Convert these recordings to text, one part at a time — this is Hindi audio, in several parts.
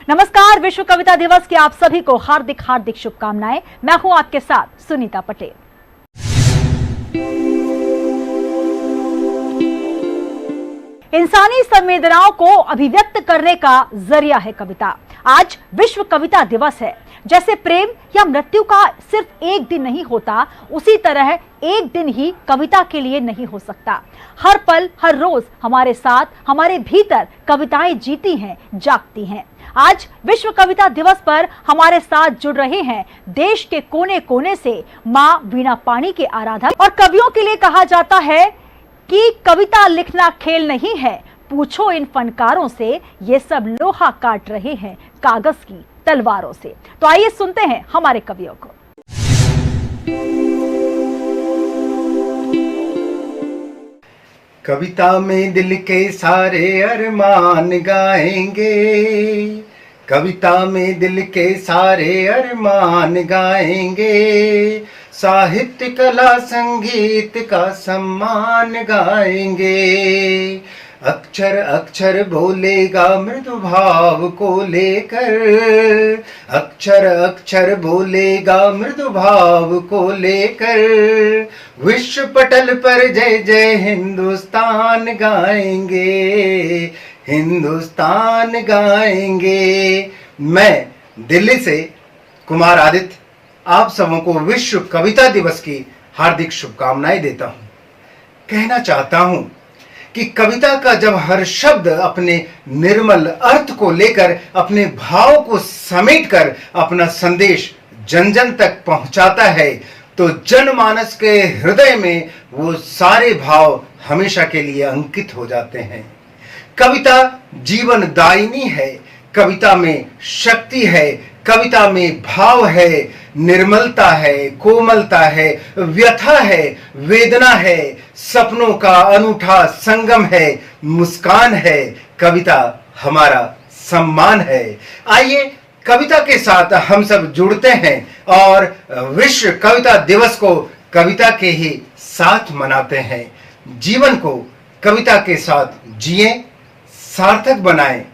नमस्कार, विश्व कविता दिवस की आप सभी को हार्दिक हार्दिक शुभकामनाएं। मैं हूं आपके साथ सुनीता पटेल। इंसानी संवेदनाओं को अभिव्यक्त करने का जरिया है कविता। आज विश्व कविता दिवस है। जैसे प्रेम या मृत्यु का सिर्फ एक दिन नहीं होता, उसी तरह एक दिन ही कविता के लिए नहीं हो सकता। हर पल हर रोज हमारे साथ, हमारे भीतर कविताएं जीती हैं, जागती हैं। आज विश्व कविता दिवस पर हमारे साथ जुड़ रहे हैं देश के कोने कोने से माँ वीणा पानी के आराधक। और कवियों के लिए कहा जाता है कि कविता लिखना खेल नहीं है, पूछो इन फनकारों से, ये सब लोहा काट रहे हैं कागज की तलवारों से। तो आइए सुनते हैं हमारे कवियों को। कविता में दिल के सारे अरमान गाएंगे, कविता में दिल के सारे अरमान गाएंगे, साहित्य कला संगीत का सम्मान गाएंगे। अक्षर अक्षर बोलेगा मृदु भाव को लेकर, अक्षर अक्षर बोलेगा मृदु भाव को लेकर, विश्व पटल पर जय जय हिंदुस्तान गाएंगे, हिंदुस्तान गाएंगे। मैं दिल्ली से कुमार आदित्य आप सबों को विश्व कविता दिवस की हार्दिक शुभकामनाएं देता हूं। कहना चाहता हूं कि कविता का जब हर शब्द अपने निर्मल अर्थ को लेकर, अपने भाव को समेटकर अपना संदेश जन जन तक पहुंचाता है, तो जनमानस के हृदय में वो सारे भाव हमेशा के लिए अंकित हो जाते हैं। कविता जीवन दायिनी है, कविता में शक्ति है, कविता में भाव है, निर्मलता है, कोमलता है, व्यथा है, वेदना है, सपनों का अनूठा संगम है, मुस्कान है। कविता हमारा सम्मान है। आइए कविता के साथ हम सब जुड़ते हैं और विश्व कविता दिवस को कविता के ही साथ मनाते हैं। जीवन को कविता के साथ जिएं, सार्थक बनाएं।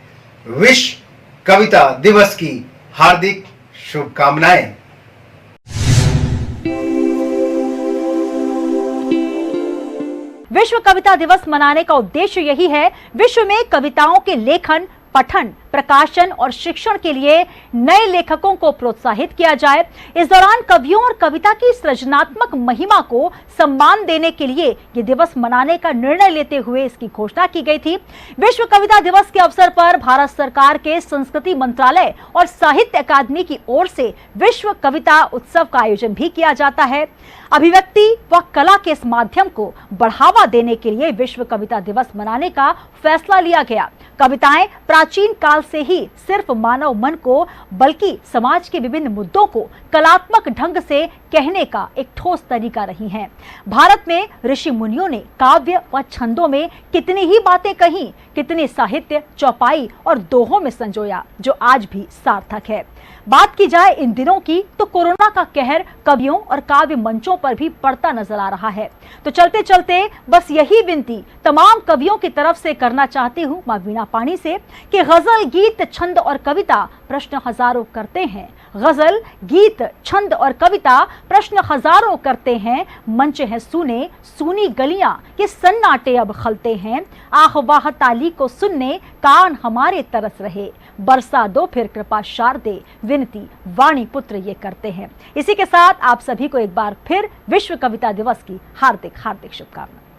विश्व कविता दिवस की हार्दिक शुभकामनाएं। विश्व कविता दिवस मनाने का उद्देश्य यही है, विश्व में कविताओं के लेखन, पठन, प्रकाशन और शिक्षण के लिए नए लेखकों को प्रोत्साहित किया जाए। इस दौरान कवियों और कविता की सृजनात्मक महिमा को सम्मान देने के लिए ये दिवस मनाने का निर्णय लेते हुए इसकी घोषणा की गई थी। विश्व कविता दिवस के अवसर पर भारत सरकार के संस्कृति मंत्रालय और साहित्य अकादमी की ओर से विश्व कविता उत्सव का आयोजन भी किया जाता है। अभिव्यक्ति व कला के इस माध्यम को बढ़ावा देने के लिए विश्व कविता दिवस मनाने का फैसला लिया गया। कविताएं प्राचीन काल से ही सिर्फ मानव मन को बल्कि समाज के विभिन्न मुद्दों को कलात्मक ढंग से कहने का एक ठोस तरीका रही हैं। भारत में ऋषि मुनियों ने काव्य व छंदों में कितनी ही बातें कही, कितने साहित्य चौपाई और दोहों में संजोया, जो आज भी सार्थक है। बात की जाए इन दिनों की तो कोरोना का कहर कवियों और काव्य मंचों पर भी पड़ता नजर आ रहा है। तो चलते चलते बस यही विनती तमाम कवियों की तरफ से करना चाहती हूँ माँ वीणा पानी से कि गजल, गीत, छंद और कविता प्रश्न हजारों करते हैं। गजल, गीत, छंद और कविता प्रश्न हजारों करते हैं। मंच है सूने, सूनी गलियां ये सन्नाटे अब खलते हैं। आह वाह ताली को सुनने कान हमारे तरस रहे, बरसा दो फिर कृपा शारदे, विनती वाणी पुत्र ये करते हैं। इसी के साथ आप सभी को एक बार फिर विश्व कविता दिवस की हार्दिक हार्दिक शुभकामनाएं।